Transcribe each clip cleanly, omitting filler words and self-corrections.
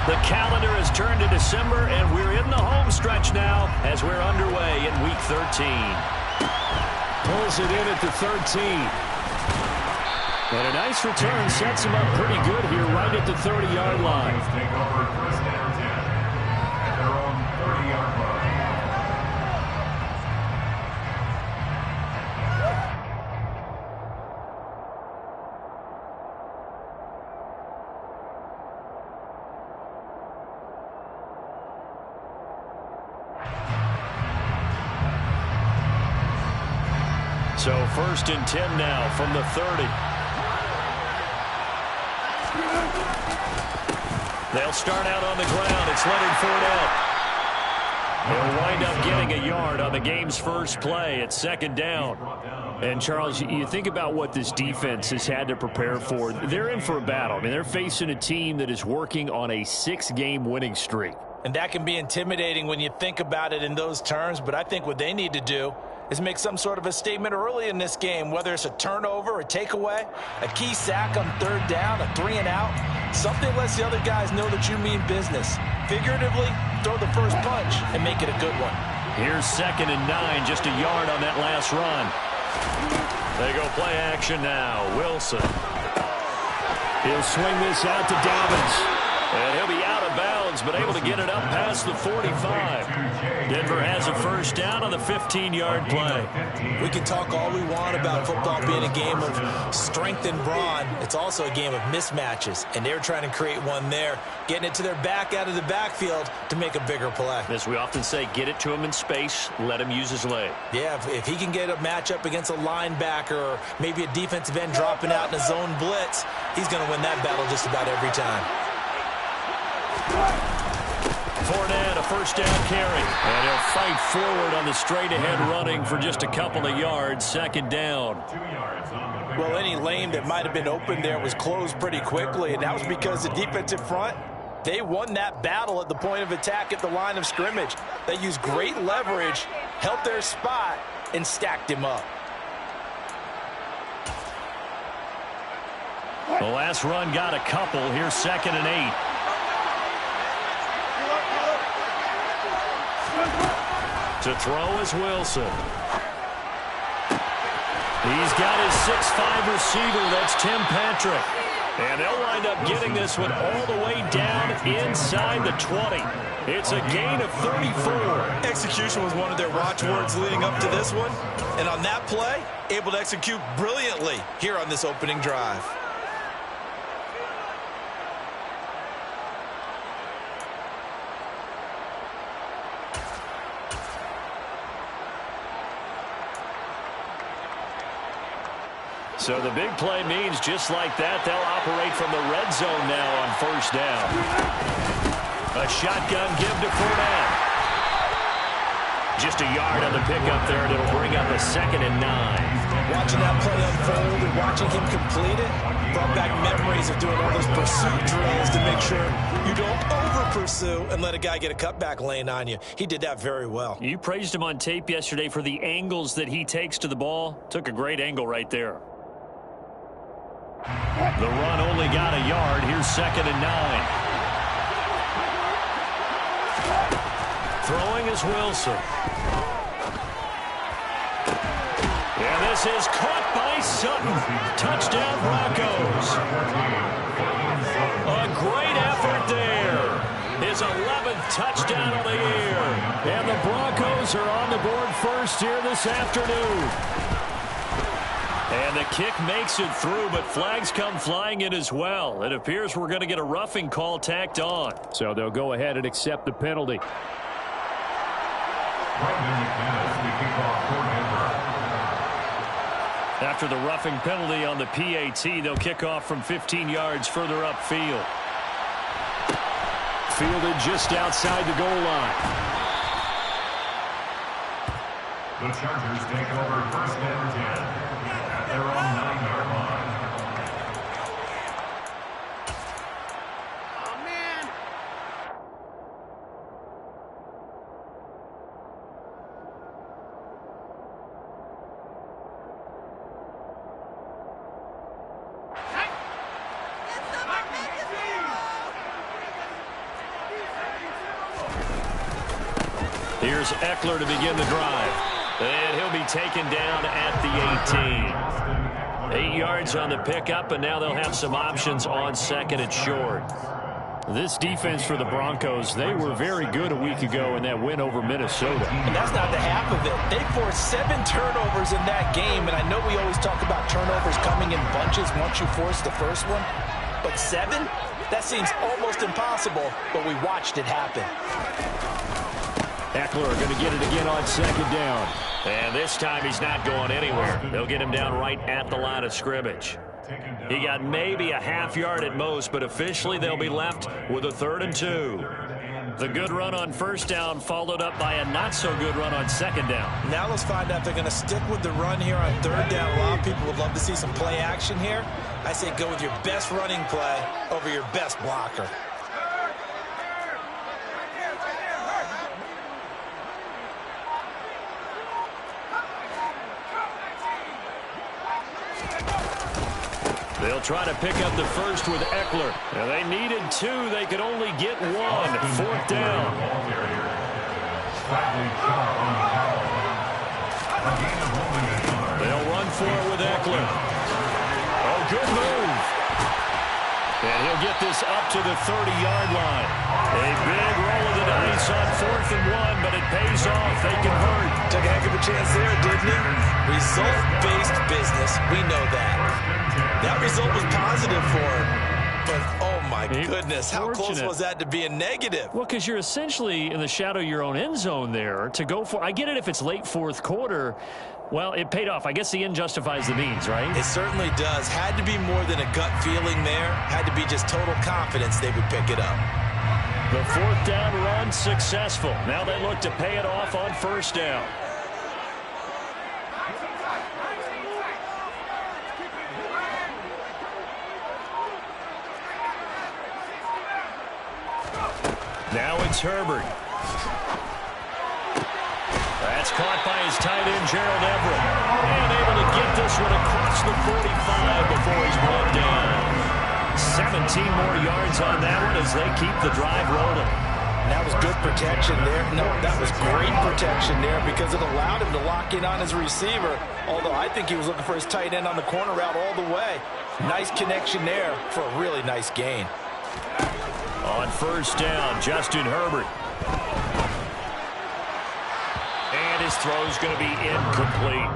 The calendar has turned to December, and we're in the home stretch now as we're underway in Week 13. Pulls it in at the 13. And a nice return sets him up pretty good here right at the 30-yard line. Take over first down 10 at their own 30-yard line. So first and 10 now from the 30. They'll start out on the ground. It's Leonard Fournette. He'll wind up getting a yard on the game's first play at second down. And, Charles, you think about what this defense has had to prepare for. They're in for a battle. I mean, they're facing a team that is working on a 6-game winning streak. And that can be intimidating when you think about it in those terms, but I think what they need to do is make some sort of a statement early in this game, whether it's a turnover, a takeaway, a key sack on third down, a 3-and-out, something lets the other guys know that you mean business. Figuratively, throw the first punch and make it a good one. Here's second and 9, just a yard on that last run. They go play action now. Wilson. He'll swing this out to Dobbins. And he'll be out of bounds, but able to get it up past the 45. Denver has a first down on the 15-yard play. We can talk all we want about football being a game of strength and brawn. It's also a game of mismatches, and they're trying to create one there, getting it to their back out of the backfield to make a bigger play. As we often say, get it to him in space, let him use his leg. Yeah, if he can get a matchup against a linebacker or maybe a defensive end dropping out in a zone blitz, he's going to win that battle just about every time. Fournette, a first down carry. And he'll fight forward on the straight-ahead running for just a couple of yards. Second down. Well, any lane that might have been open there was closed pretty quickly, and that was because the defensive front, they won that battle at the point of attack at the line of scrimmage. They used great leverage, held their spot, and stacked him up. The last run got a couple. Here's second and 8. To throw is Wilson. He's got his 6'5" receiver. That's Tim Patrick. And they'll wind up getting this one all the way down inside the 20. It's a gain of 34. Execution was one of their watchwords leading up to this one. And on that play, able to execute brilliantly here on this opening drive. So the big play means just like that, they'll operate from the red zone now on first down. A shotgun give to Fournette. Just a yard on the pickup there, and it'll bring up a second and 9. Watching that play unfold and watching him complete it brought back memories of doing all those pursuit drills to make sure you don't over-pursue and let a guy get a cutback lane on you. He did that very well. You praised him on tape yesterday for the angles that he takes to the ball. Took a great angle right there. The run only got a yard. Here's second and 9. Throwing is Wilson. And this is caught by Sutton. Touchdown Broncos. A great effort there. His 11th touchdown of the year. And the Broncos are on the board first here this afternoon. And the kick makes it through, but flags come flying in as well. It appears we're going to get a roughing call tacked on. So they'll go ahead and accept the penalty. After the roughing penalty on the PAT, they'll kick off from 15 yards further upfield. Fielded just outside the goal line. The Chargers take over first and 10. They're on 9-yard line. Oh, man. Here's Eckler to begin the drive. And he'll be taken down at the 18. 8 yards on the pickup, and now they'll have some options on second and short. This defense for the Broncos, they were very good a week ago in that win over Minnesota. And that's not the half of it. They forced 7 turnovers in that game, and I know we always talk about turnovers coming in bunches once you force the first one. But 7? That seems almost impossible, but we watched it happen. Eckler going to get it again on second down. And this time he's not going anywhere. They'll get him down right at the line of scrimmage. He got maybe a half yard at most, but officially they'll be left with a 3rd and 2. The good run on first down followed up by a not-so-good run on second down. Now let's find out if they're going to stick with the run here on 3rd down. A lot of people would love to see some play action here. I say go with your best running play over your best blocker. They'll try to pick up the first with Eckler. And they needed 2. They could only get 1. 4th down. They'll run for it with Eckler. Oh, good move. And he'll get this up to the 30-yard line. A big roll of the dice on 4th and 1, but it pays off. They convert. Took a heck of a chance there, didn't he? Result-based business. We know that. That result was positive for him. But, oh, my goodness, how close was that to being negative? Well, because you're essentially in the shadow of your own end zone there to go for. I get it if it's late 4th quarter. Well, it paid off. I guess the end justifies the means, right? It certainly does. Had to be more than a gut feeling there. Had to be just total confidence they would pick it up. The 4th down run successful. Now they look to pay it off on 1st down. Now it's Herbert. That's caught by his tight end, Gerald Everett. And able to get this one across the 45 before he's brought down. 17 more yards on that one as they keep the drive rolling. That was good protection there. No, that was great protection there because it allowed him to lock in on his receiver. Although I think he was looking for his tight end on the corner route all the way. Nice connection there for a really nice gain. On 1st down, Justin Herbert. And his throw's going to be incomplete.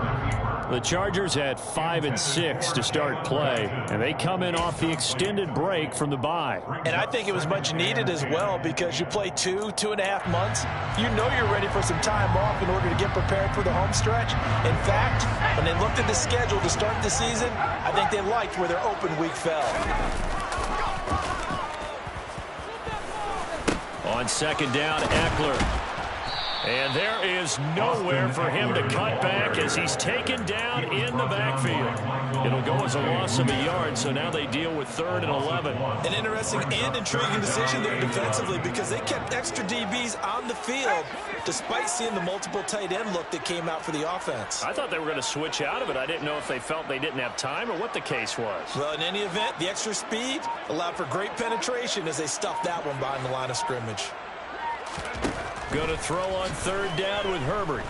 The Chargers had 5 and 6 to start play, and they come in off the extended break from the bye. And I think it was much needed as well because you play 2.5 months. You know you're ready for some time off in order to get prepared for the home stretch. In fact, when they looked at the schedule to start the season, I think they liked where their open week fell. On 2nd down, Eckler. And there is nowhere for him to cut back as he's taken down in the backfield. It'll go as a loss of a yard, so now they deal with 3rd and 11. An interesting and intriguing decision there defensively because they kept extra DBs on the field despite seeing the multiple tight end look that came out for the offense. I thought they were going to switch out of it. I didn't know if they felt they didn't have time or what the case was. Well, in any event, the extra speed allowed for great penetration as they stuffed that one behind the line of scrimmage. Going to throw on 3rd down with Herbert.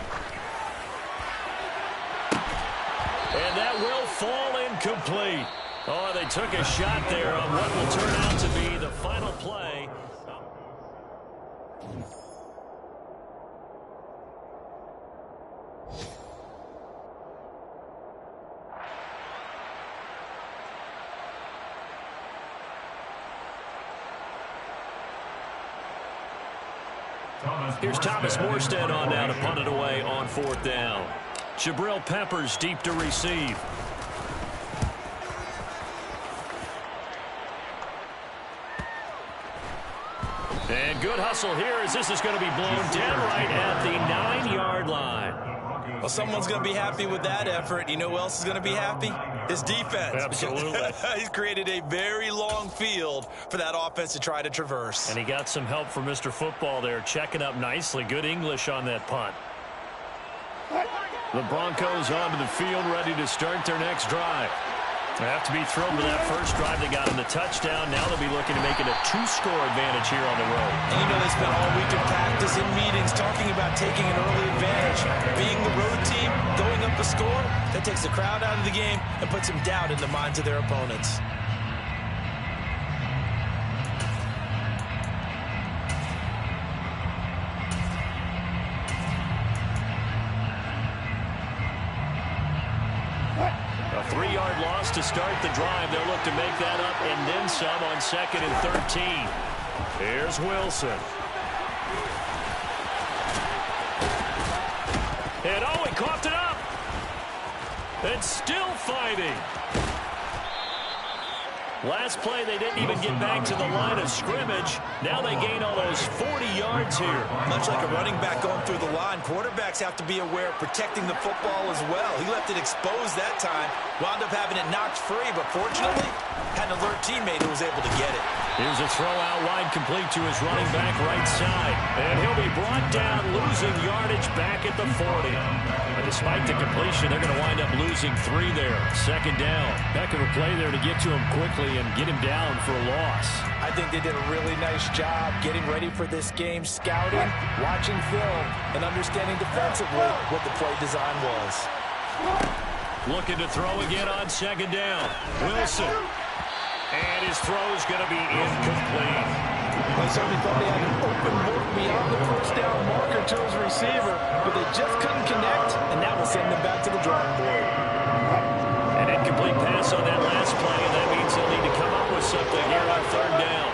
And that will fall incomplete. Oh, they took a shot there on what will turn out to be the final play. Here's Thomas Morstead on now to punt it away on 4th down. Jabril Peppers deep to receive. And good hustle here as this is going to be blown down right at the 9-yard line. Well, someone's going to be happy with that effort. You know who else is going to be happy? His defense. Absolutely. He's created a very long field for that offense to try to traverse. And he got some help from Mr. Football there, checking up nicely. Good English on that punt. The Broncos onto the field, ready to start their next drive. They have to be thrilled with that first drive. They got him the touchdown. Now they'll be looking to make it a 2-score advantage here on the road. And you know they spent all week in practice, in meetings, talking about taking an early advantage. Being the road team, going up a score, that takes the crowd out of the game and puts some doubt in the minds of their opponents. A 3-yard loss to start the drive. They'll look to make that up and then some on 2nd and 13. Here's Wilson. And oh, he coughed it up. And still fighting. Last play, they didn't even get back to the line of scrimmage. Now they gain almost 40 yards here. Much like a running back going through the line, quarterbacks have to be aware of protecting the football as well. He left it exposed that time, wound up having it knocked free, but fortunately, had an alert teammate who was able to get it. Here's a throw out wide, complete to his running back right side. And he'll be brought down, losing yardage back at the 40. But despite the completion, they're going to wind up losing 3 there. 2nd down. Heck of a play there to get to him quickly and get him down for a loss. I think they did a really nice job getting ready for this game, scouting, watching film, and understanding defensively what the play design was. Looking to throw again on 2nd down. Wilson. And his throw's going to be incomplete. They certainly thought they had an open look beyond the first down marker to his receiver, but they just couldn't connect, and that will send them back to the drawing board. An incomplete pass on that last play, and that means they'll need to come up with something here on 3rd down.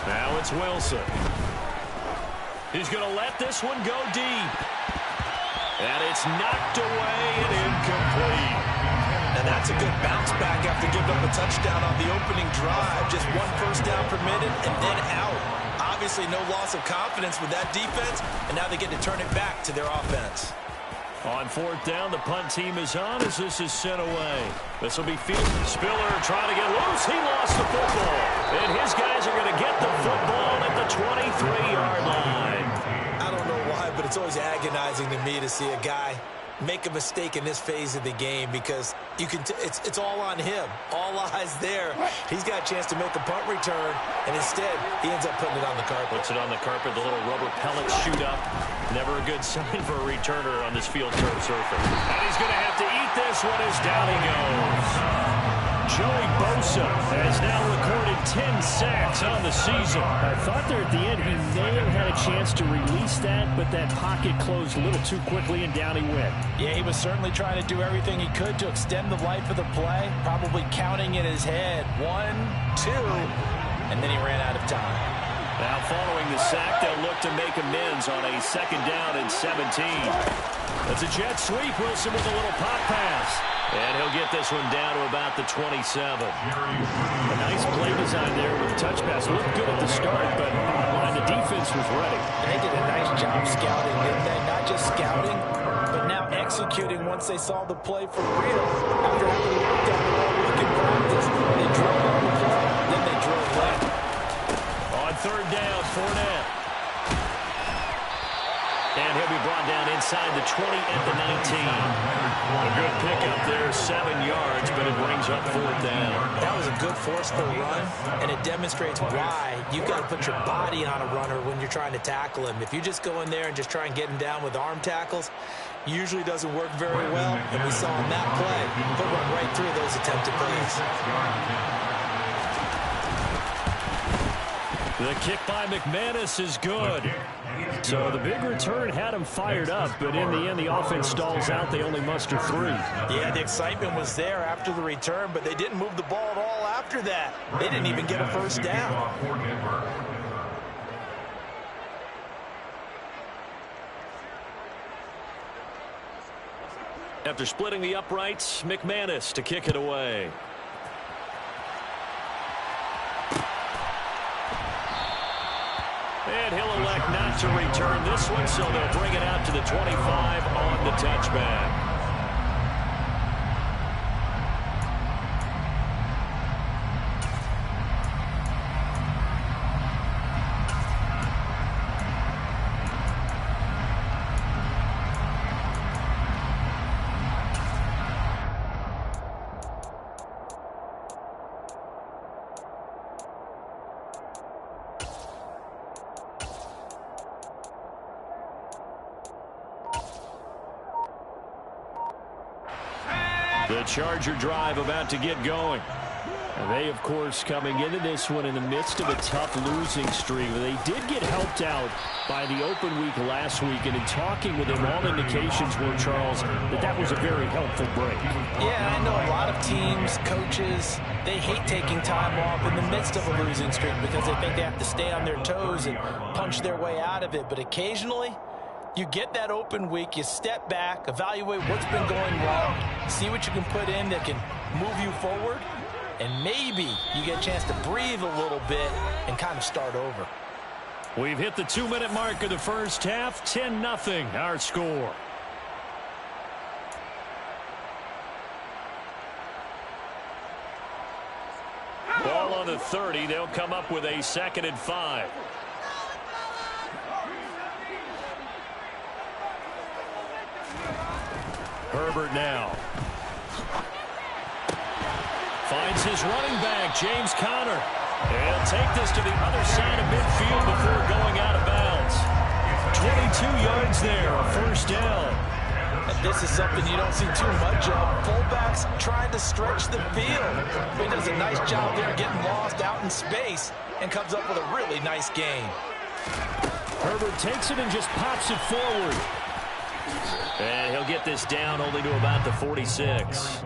Now it's Wilson. He's going to let this one go deep. And it's knocked away and incomplete. And that's a good bounce back after giving up a touchdown on the opening drive. Just 1 first down permitted and then out. Obviously no loss of confidence with that defense, and now they get to turn it back to their offense. On 4th down, the punt team is on as this is sent away. This will be field. Spiller trying to get loose. He lost the football. And his guys are going to get the football at the 23-yard line. I don't know why, but it's always agonizing to me to see a guy make a mistake in this phase of the game because you can it's all on him. All eyes there. He's got a chance to make a punt return, and instead he ends up putting it on the carpet. Puts it on the carpet. The little rubber pellets shoot up. Never a good sign for a returner on this field turf surface. And he's going to have to eat this one as down he goes. Joey Bosa has now recorded 10 sacks on the season. I thought there at the end he may have had a chance to release that, but that pocket closed a little too quickly and down he went. Yeah, he was certainly trying to do everything he could to extend the life of the play, probably counting in his head 1, 2, and then he ran out of time. Now following the sack, they'll look to make amends on a 2nd down and 17. That's a jet sweep. Wilson with a little pop pass. And he'll get this one down to about the 27. A nice play design there with the touch pass. Looked good at the start, but bottom line, the defense was ready. And they did a nice job scouting, didn't they? Not just scouting, but now executing once they saw the play for real. After having worked on it all week in practice, they drilled on the play, then they drilled late. On 3rd down, Fournette. And he'll be brought down inside the 20 at the 19. A good pickup there, 7 yards, but it brings up 4th down. That was a good forceful run, and it demonstrates why you've got to put your body on a runner when you're trying to tackle him. If you just go in there and just try and get him down with arm tackles, usually doesn't work very well, and we saw in that play, he'll run right through those attempted plays. The kick by McManus is good. So the big return had him fired up, but in the end, the offense stalls out. They only muster 3. Yeah, the excitement was there after the return, but they didn't move the ball at all after that. They didn't even get a first down. After splitting the uprights, McManus to kick it away. And he'll elect not to return this one, so they'll bring it out to the 25 on the touchback. The Charger drive about to get going. And they, of course, coming into this one in the midst of a tough losing streak. They did get helped out by the open week last week. And in talking with him, all indications were, Charles, that was a very helpful break. Yeah, I know a lot of teams, coaches, they hate taking time off in the midst of a losing streak because they think they have to stay on their toes and punch their way out of it. But occasionally, you get that open week, you step back, evaluate what's been going wrong, see what you can put in that can move you forward, and maybe you get a chance to breathe a little bit and kind of start over. We've hit the 2-minute mark of the first half. 10-0 our score. Ball on the 30. They'll come up with a 2nd and 5. Herbert now. Finds his running back, James Conner. And he'll take this to the other side of midfield before going out of bounds. 22 yards there, a first down. And this is something you don't see too much of. Fullbacks trying to stretch the field. He does a nice job there getting lost out in space and comes up with a really nice gain. Herbert takes it and just pops it forward. And he'll get this down only to about the 46.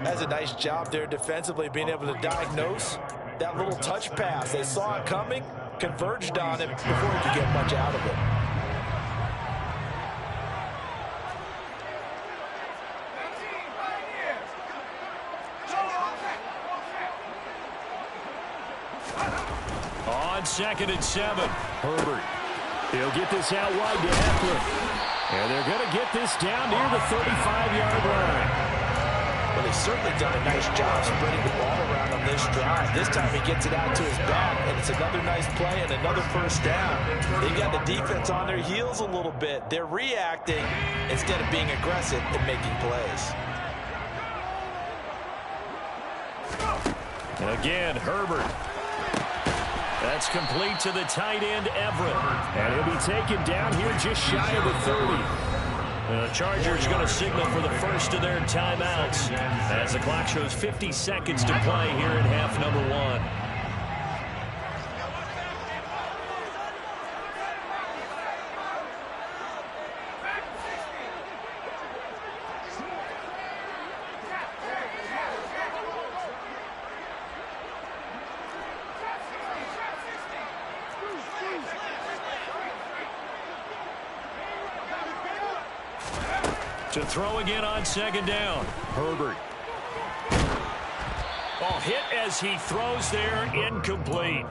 That's a nice job there defensively, being able to diagnose that little touch pass. They saw it coming, converged on it before he could get much out of it. On 2nd and 7, Herbert. He'll get this out wide to Eckler. And they're going to get this down near the 35-yard line. Well, they've certainly done a nice job spreading the ball around on this drive. This time he gets it out to his back, and it's another nice play and another first down. They got the defense on their heels a little bit. They're reacting instead of being aggressive and making plays. And again, Herbert. That's complete to the tight end, Everett. And he'll be taken down here just shy of the 30. The Chargers going to signal for the first of their timeouts as the clock shows 50 seconds to play here in half number 1. To throw again on 2nd down. Herbert. Oh, hit as he throws there, incomplete.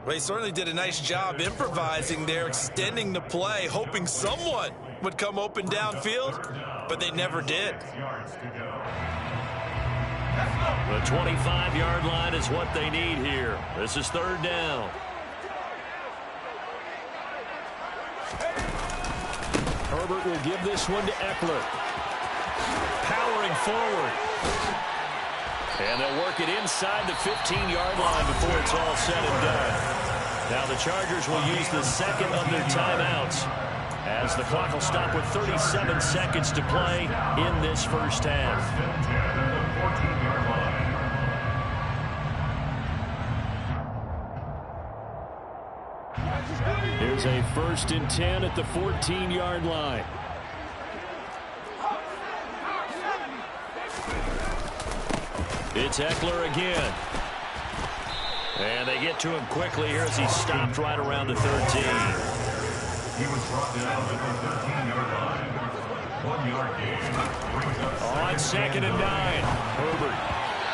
Well, he certainly did a nice job improvising there, extending the play, hoping someone would come open downfield, but they never did. The 25-yard line is what they need here. This is 3rd down. Herbert will give this one to Eckler. Powering forward. And they'll work it inside the 15-yard line before it's all said and done. Now the Chargers will use the 2nd of their timeouts as the clock will stop with 37 seconds to play in this first half. Here's a 1st and 10 at the 14-yard line. It's Eckler again. And they get to him quickly here as he's stopped right around the 13. He was brought down at the 13-yard line. 1-yard gain. On 2nd and 9, Herbert.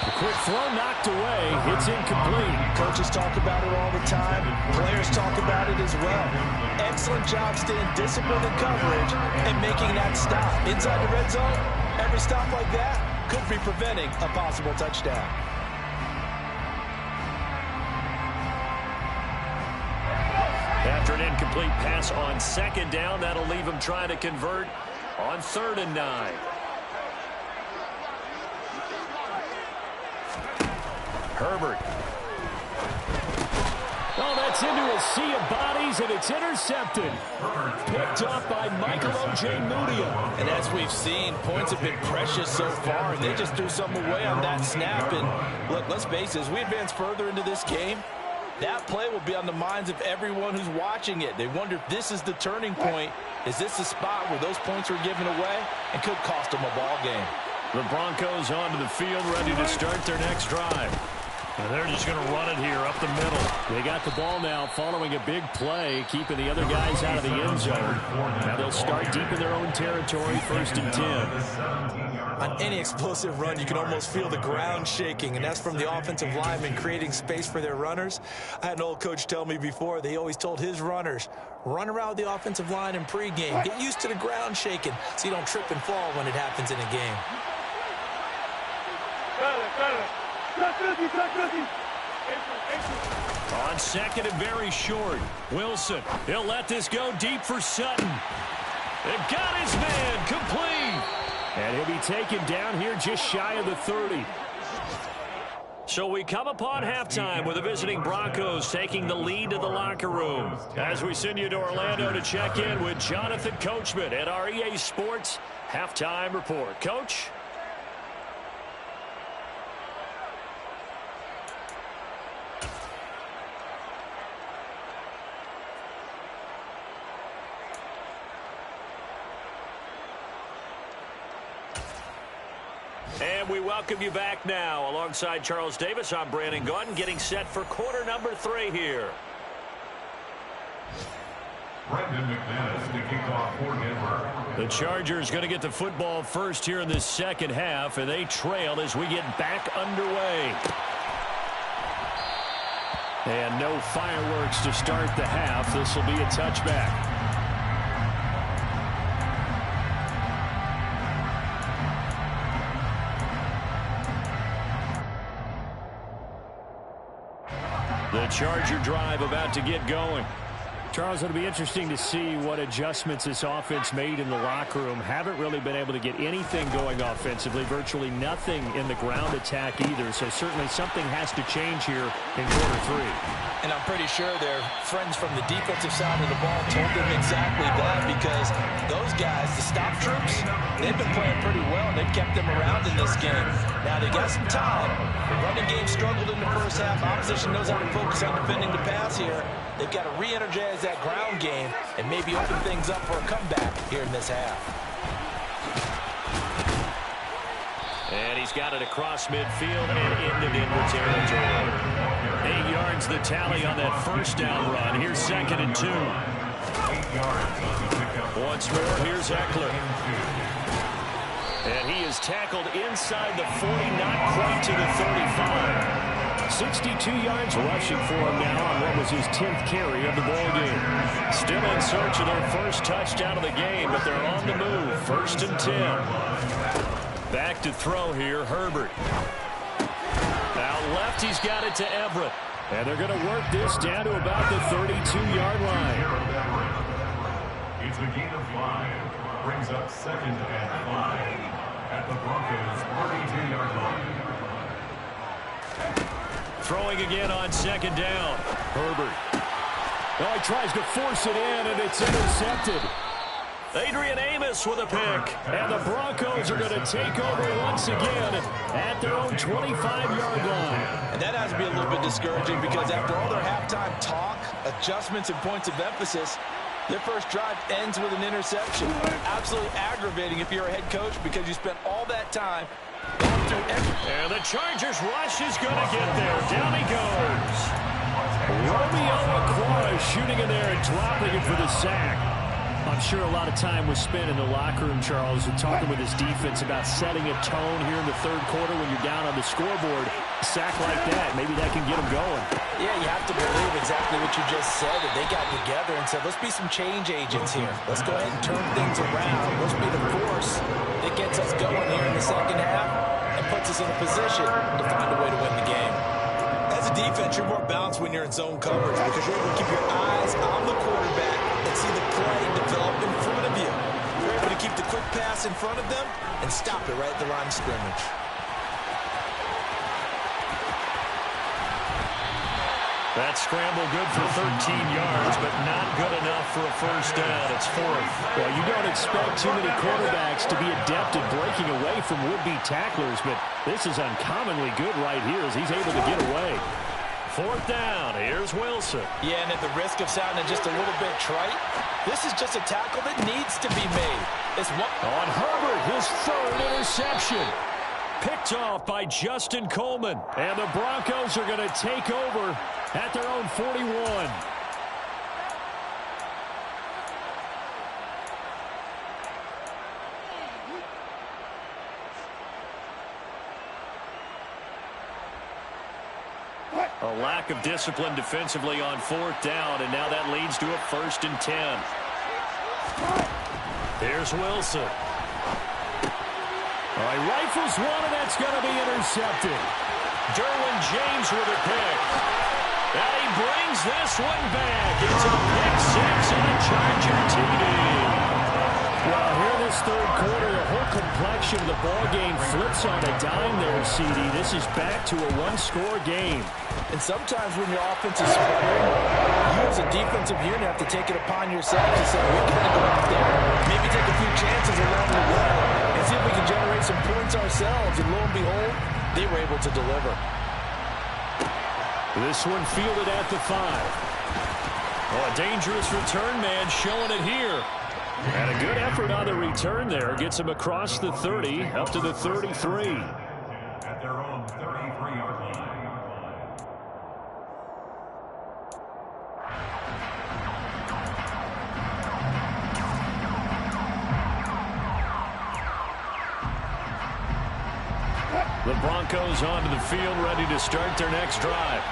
The quick throw knocked away. It's incomplete. Coaches talk about it all the time. Players talk about it as well. Excellent job staying disciplined in coverage and making that stop. Inside the red zone, every stop like that could be preventing a possible touchdown. After an incomplete pass on 2nd down, that'll leave him trying to convert on 3rd and 9. Herbert. Oh, gets into a sea of bodies, and it's intercepted. Picked up by Michael O.J. Mudia. And as we've seen, points have been precious so far, and they just threw some away on that snap. And look, let's face it, as we advance further into this game, that play will be on the minds of everyone who's watching it. They wonder if this is the turning point. Is this the spot where those points were given away and could cost them a ball game? The Broncos onto the field, ready to start their next drive. And they're just going to run it here up the middle. They got the ball now following a big play, keeping the other guys out of the end zone. Now they'll start deep in their own territory, 1st and 10. On any explosive run, you can almost feel the ground shaking, and that's from the offensive linemen creating space for their runners. I had an old coach tell me before, they always told his runners, run around the offensive line in pregame. Get used to the ground shaking so you don't trip and fall when it happens in a game. On 2nd and very short. Wilson, he'll let this go deep for Sutton. They've got his man complete. And he'll be taken down here just shy of the 30. So we come upon halftime with the visiting Broncos taking the lead to the locker room. As we send you to Orlando to check in with Jonathan Coachman at our EA Sports Halftime Report. Coach? And we welcome you back now. Alongside Charles Davis, I'm Brandon Gaudin, getting set for quarter number 3 here. Brendan McManus to kick off for Denver. The Chargers going to get the football first here in this second half, and they trail as we get back underway. And no fireworks to start the half. This will be a touchback. The Charger drive about to get going. Charles, it'll be interesting to see what adjustments this offense made in the locker room. Haven't really been able to get anything going offensively, virtually nothing in the ground attack either. So certainly something has to change here in quarter 3. And I'm pretty sure their friends from the defensive side of the ball told them exactly that, because those guys, the stop troops, they've been playing pretty well. They've kept them around in this game. Now they got some time. The running game struggled in the first half. Opposition knows how to focus on defending the pass here. They've got to re-energize that ground game and maybe open things up for a comeback here in this half. And he's got it across midfield and into Denver territory. 8 yards the tally on that first down run. Here's 2nd and 2. 8 yards on the pickup. Once more, here's Eckler. And he is tackled inside the 40, not quite to the 35. 62 yards rushing for him now on what was his 10th carry of the ball game. Still in search of their first touchdown of the game, but they're on the move. 1st and 10. Back to throw here, Herbert. Out left, he's got it to Everett. And they're going to work this down to about the 32-yard line. It's a gain of 5. Brings up 2nd and 5 at the Broncos' 32-yard line. Throwing again on 2nd down. Herbert. Oh, he tries to force it in, and it's intercepted. Adrian Amos with a pick. And the Broncos are going to take over once again at their own 25-yard line. And that has to be a little bit discouraging, because after all their halftime talk, adjustments, and points of emphasis, their first drive ends with an interception. Absolutely aggravating if you're a head coach, because you spent all that time going through everything. And the Chargers rush is going to get there. Down he goes. Romeo Okwara shooting in there and dropping it for the sack. I'm sure a lot of time was spent in the locker room, Charles, and talking with his defense about setting a tone here in the third quarter when you're down on the scoreboard. A sack like that, maybe that can get them going. Yeah, you have to believe exactly what you just said, that they got together and said, let's be some change agents here. Let's go ahead and turn things around. Let's be the force that gets us going here in the second half and puts us in a position to find a way to win the game. As a defense, you're more balanced when you're in zone coverage, because you're able to keep your eyes on the quarterback and see the play develop in front of you. You're able to keep the quick pass in front of them and stop it right at the line of scrimmage. That scramble good for 13 yards, but not good enough for a first down. It's fourth. Well, you don't expect too many quarterbacks to be adept at breaking away from would-be tacklers, but this is uncommonly good right here as he's able to get away. Fourth down. Here's Wilson. Yeah, and at the risk of sounding just a little bit trite, this is just a tackle that needs to be made. It's one on Herbert, his third interception. Picked off by Justin Coleman. And the Broncos are going to take over at their own 41. A lack of discipline defensively on fourth down, and now that leads to a 1st and 10. Here's Wilson. All right, rifles one, and that's going to be intercepted. Derwin James with a pick. And he brings this one back. It's a pick six and a Charger TD. Well, here this third quarter, the whole complexion of the ball game flips on a dime there, CD. This is back to a one-score game. And sometimes when your offense is sputtering, you as a defensive unit have to take it upon yourself to say, we got to go out there, maybe take a few chances along the way, and see if we can generate some points ourselves. And lo and behold, they were able to deliver. This one fielded at the 5. Oh, a dangerous return man showing it here. And a good effort on the return there. Gets him across the 30, up to the 33. At their own 33-yard line. The Broncos onto the field, ready to start their next drive.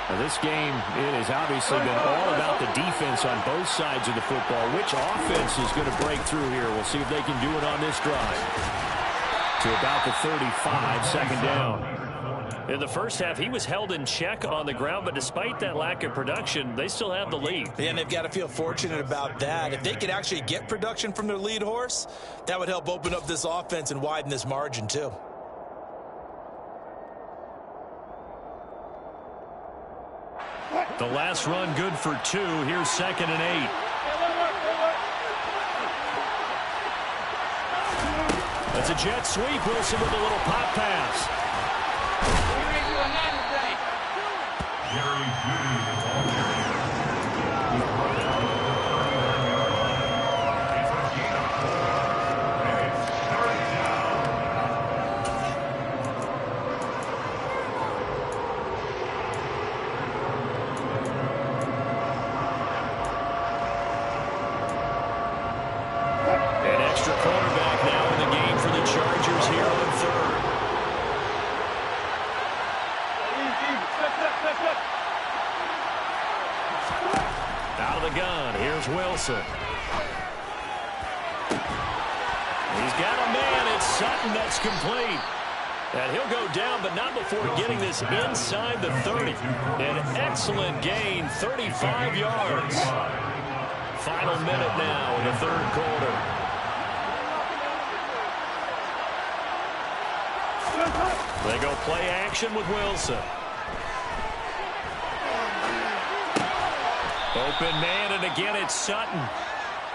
Now this game, it has obviously been all about the defense on both sides of the football. Which offense is going to break through here? We'll see if they can do it on this drive. To about the 35, second down. In the first half, he was held in check on the ground, but despite that lack of production, they still have the lead. And they've got to feel fortunate about that. If they could actually get production from their lead horse, that would help open up this offense and widen this margin too. The last run good for 2. Here's 2nd and 8. That's a jet sweep. Wilson with a little pop pass. An extra quarterback now in the game for the Chargers here on 3rd. Out of the gun, here's Wilson. He's got a man, it's Sutton, that's complete. And he'll go down, but not before getting this inside the 30. An excellent gain, 35 yards. Final minute now in the 3rd quarter. They go play action with Wilson. Open man, and again it's Sutton.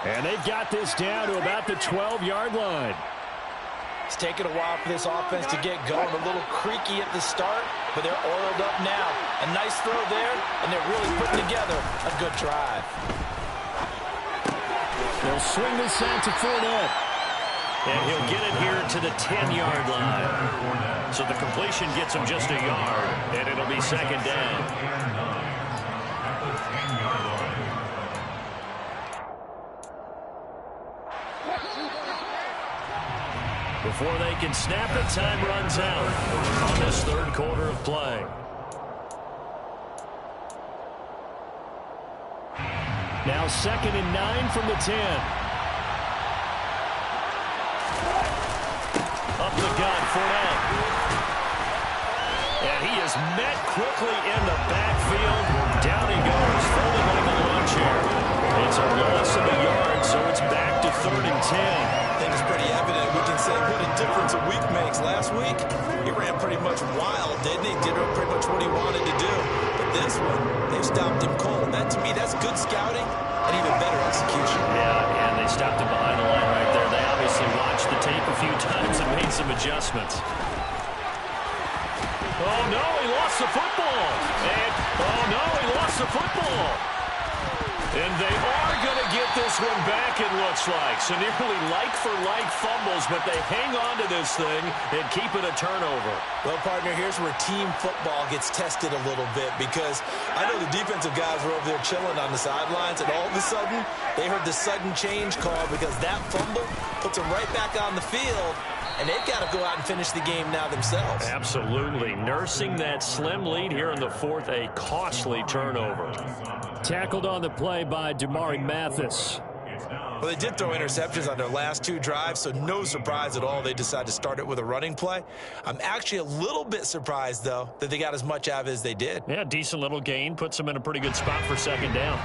And they've got this down to about the 12-yard line. It's taken a while for this offense to get going. A little creaky at the start, but they're oiled up now. A nice throw there, and they're really putting together a good drive. They'll swing this out to Fournette. And he'll get it here to the 10-yard line. So the completion gets him just a yard, and it'll be 2nd down. Before they can snap it, time runs out on this 3rd quarter of play. Now 2nd and 9 from the 10. Up the gun, Fournette. And he is met quickly in the backfield. Down he goes, folding like a lawn chair. It's a loss of a yard, so it's back to 3rd and 10. I think it's pretty evident. We can say what a difference a week makes. Last week, he ran pretty much wild, didn't he? Did pretty much what he wanted to do. But this one, they've stopped him cold. That, to me, that's good scouting and even better execution. Yeah, and they stopped him behind the line right there. They obviously watched the tape a few times and made some adjustments. Oh, no, he lost the football. And, oh, no, he lost the football. And they are going to get this one back, it looks like. So nearly like-for-like fumbles, but they hang on to this thing and keep it a turnover. Well, partner, here's where team football gets tested a little bit, because I know the defensive guys were over there chilling on the sidelines, and all of a sudden, they heard the sudden change call because that fumble puts them right back on the field, and they've got to go out and finish the game now themselves. Absolutely. Nursing that slim lead here in the fourth, a costly turnover. Tackled on the play by Damari Mathis. Well, they did throw interceptions on their last two drives, so no surprise at all they decided to start it with a running play. I'm actually a little bit surprised, though, that they got as much out of it as they did. Yeah, decent little gain. Puts them in a pretty good spot for second down.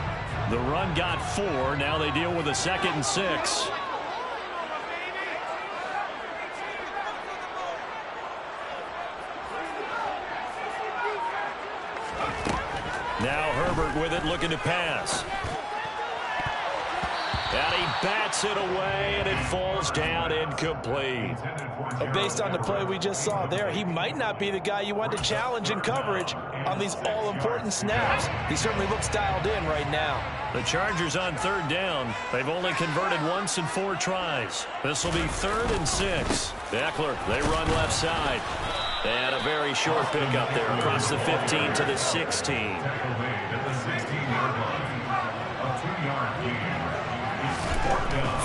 The run got 4. Now they deal with a 2nd and 6. Now Herbert with it, looking to pass. And he bats it away, and it falls down incomplete. Based on the play we just saw there, he might not be the guy you want to challenge in coverage on these all-important snaps. He certainly looks dialed in right now. The Chargers on 3rd down. They've only converted once in 4 tries. This will be 3rd and 6. Eckler, they run left side. And a very short pickup there across the 15 to the 16.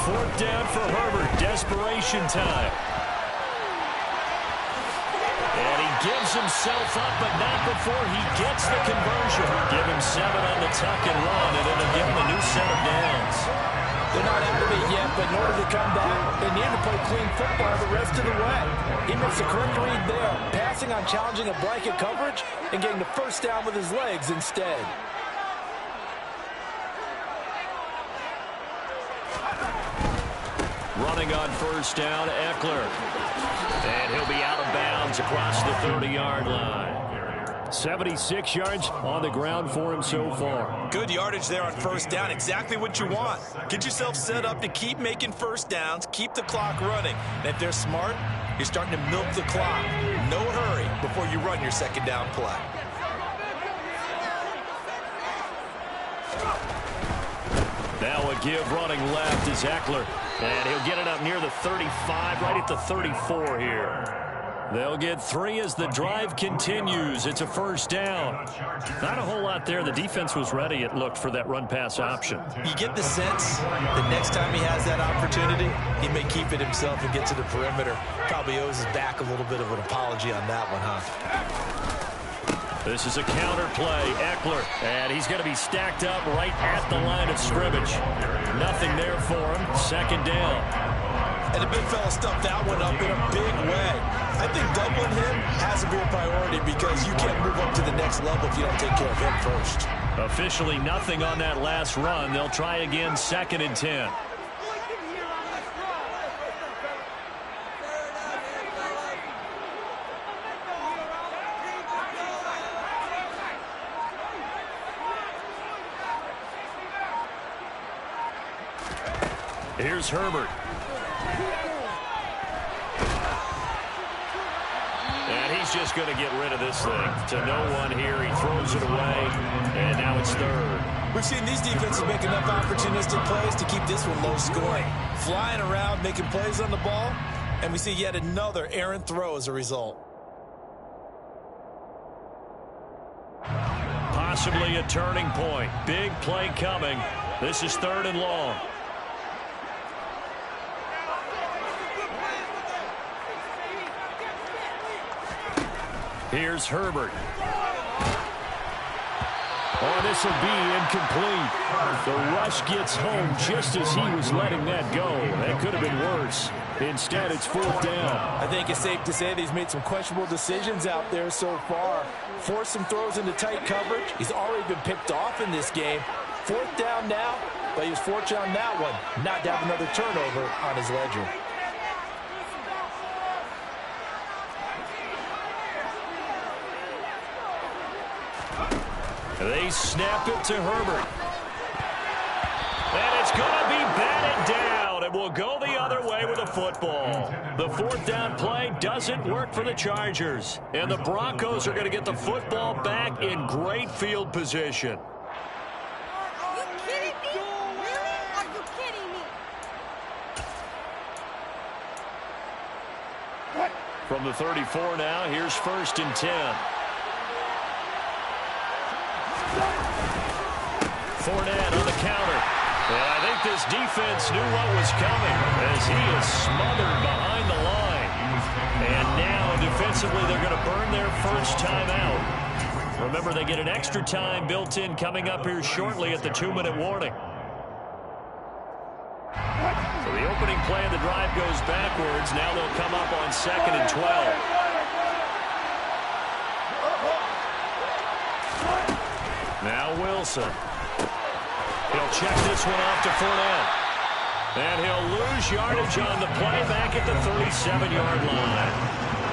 Fourth down for Herbert. Desperation time. And he gives himself up, but not before he gets the conversion. Give him 7 on the tuck and run, and it'll give him a new set of downs. They're not out of it yet, but in order to come back, they need to play clean football the rest of the way. He makes the correct read there, passing on challenging a blanket coverage and getting the first down with his legs instead. Running on 1st down, Eckler. And he'll be out of bounds across the 30-yard line. 76 yards on the ground for him so far. Good yardage there on 1st down. Exactly what you want. Get yourself set up to keep making 1st downs, keep the clock running. And if they're smart, you're starting to milk the clock. No hurry before you run your 2nd down play. Now a give running left is Eckler. And he'll get it up near the 35, right at the 34 here. They'll get 3 as the drive continues. It's a 1st down. Not a whole lot there. The defense was ready, it looked, for that run-pass option. You get the sense that next time he has that opportunity, he may keep it himself and get to the perimeter. Probably owes his back a little bit of an apology on that one, huh? This is a counter play. Eckler, and he's going to be stacked up right at the line of scrimmage. Nothing there for him. 2nd down. And the big fella stuffed that one up in a big way. I think doubling him has to be a priority because you can't move up to the next level if you don't take care of him first. Officially nothing on that last run. They'll try again, 2nd and 10. Here's Herbert. And he's just going to get rid of this thing. To no one here. He throws it away. And now it's 3rd. We've seen these defenses make enough opportunistic plays to keep this one low scoring. Flying around, making plays on the ball. And we see yet another errant throw as a result. Possibly a turning point. Big play coming. This is 3rd and long. Here's Herbert. Oh, this will be incomplete. The rush gets home just as he was letting that go. That could have been worse. Instead, it's 4th down. I think it's safe to say that he's made some questionable decisions out there so far. Forced some throws into tight coverage. He's already been picked off in this game. 4th down now, but he was fortunate on that one. Not to have another turnover on his ledger. They snap it to Herbert. And it's going to be batted down, and will go the other way with the football. The fourth down play doesn't work for the Chargers, and the Broncos are going to get the football back in great field position. Are you kidding me? Really? Are you kidding me? From the 34 now, here's 1st and 10. Fournette on the counter. And I think this defense knew what was coming as he is smothered behind the line. And now, defensively, they're going to burn their first time out. Remember, they get an extra time built in coming up here shortly at the 2-minute warning. So the opening play of the drive goes backwards. Now they'll come up on 2nd and 12. Now Wilson. He'll check this one off to Fournette. And he'll lose yardage on the play back at the 37-yard line.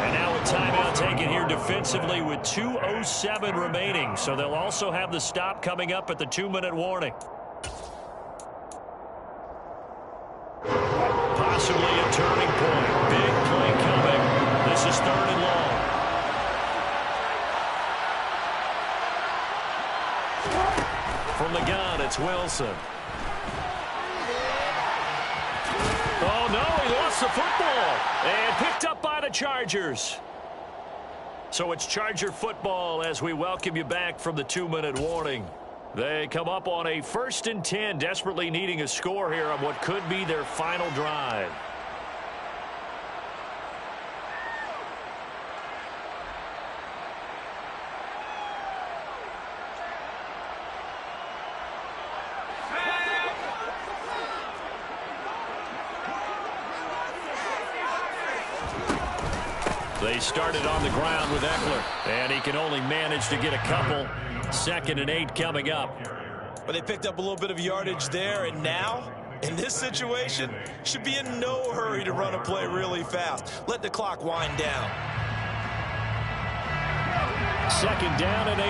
And now a timeout taken here defensively with 2:07 remaining. So they'll also have the stop coming up at the 2-minute warning. Possibly a turning point. Big play coming. This is 3rd and long. From the gun, it's Wilson. Oh, no, he lost the football. And picked up by the Chargers. So it's Charger football as we welcome you back from the 2-minute warning. They come up on a 1st and 10, desperately needing a score here on what could be their final drive. They started on the ground with Eckler, and he can only manage to get a couple. 2nd and 8 coming up. But they picked up a little bit of yardage there, and now, in this situation, should be in no hurry to run a play really fast. Let the clock wind down. 2nd down and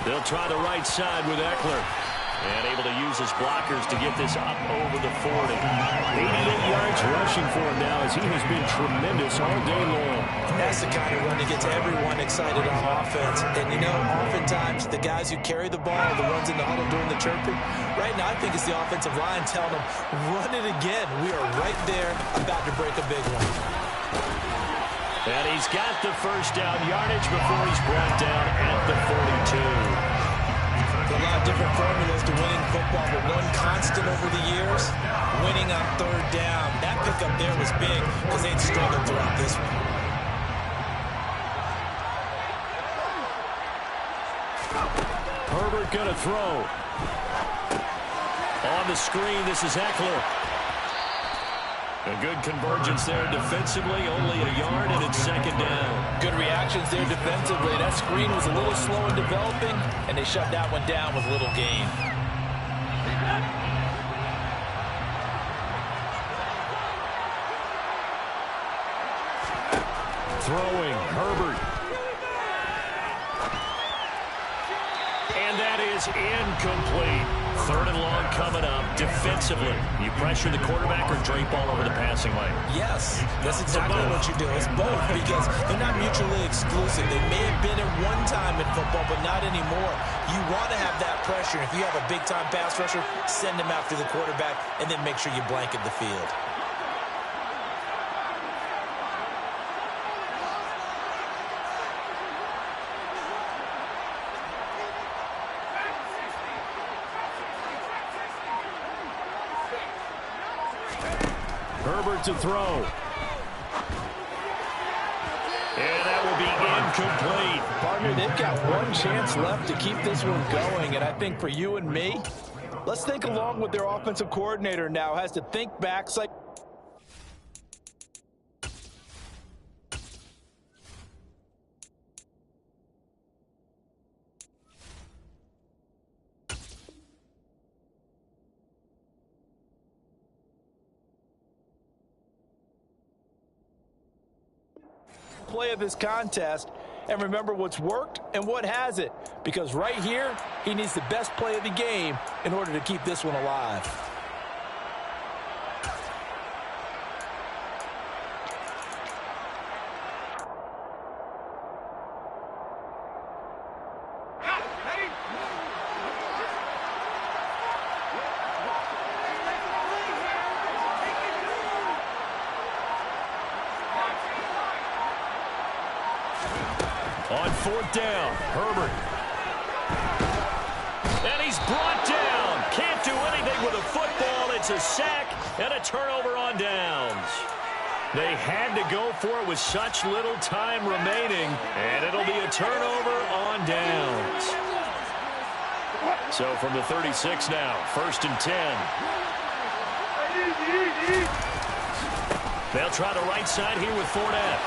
8. They'll try the right side with Eckler. And able to use his blockers to get this up over the 40. 88 yards rushing for him now as he has been tremendous all day long. That's the kind of run that gets everyone excited on offense. And, you know, oftentimes the guys who carry the ball are the ones in the huddle doing the chirping. Right now, I think it's the offensive line telling them, run it again. We are right there about to break a big one. And he's got the first down yardage before he's brought down at the 42. A lot of different formulas to winning football, but one constant over the years, winning on 3rd down. That pickup there was big because they'd struggled throughout this one. Herbert going to throw. On the screen, this is Eckler. A good convergence there defensively, only a yard, and it's 2nd down. Good reactions there defensively. That screen was a little slow in developing, and they shut that one down with little gain. Throwing, Herbert. And that is incomplete. 3rd and long coming up. Defensively, you pressure the quarterback or drape all over the passing lane? Yes, that's exactly what you do. It's both because they're not mutually exclusive. They may have been at one time in football, but not anymore. You want to have that pressure. If you have a big-time pass rusher, send him after the quarterback, and then make sure you blanket the field. Herbert to throw. And that will be incomplete. Partner, they've got one chance left to keep this one going, and I think for you and me, let's think along with their offensive coordinator now. Has to think back. Play of this contest, and remember what's worked and what hasn't. Because right here, he needs the best play of the game in order to keep this one alive. On fourth down, Herbert. And he's brought down. Can't do anything with a football. It's a sack and a turnover on downs. They had to go for it with such little time remaining, and it'll be a turnover on downs. So from the 36 now, 1st and 10. They'll try the right side here with Fournette.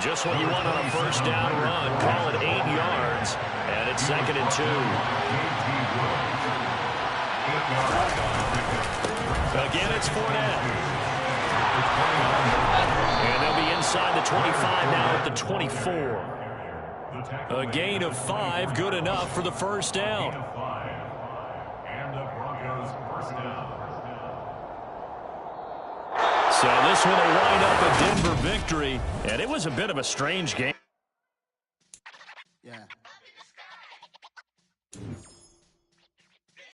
Just what you want on a first down run. Call it 8 yards, and it's 2nd and 2. Again, it's Fournette. And they'll be inside the 25 now at the 24. A gain of 5, good enough for the first down. And the Broncos first down. So this one will wind up a Denver victory, and it was a bit of a strange game.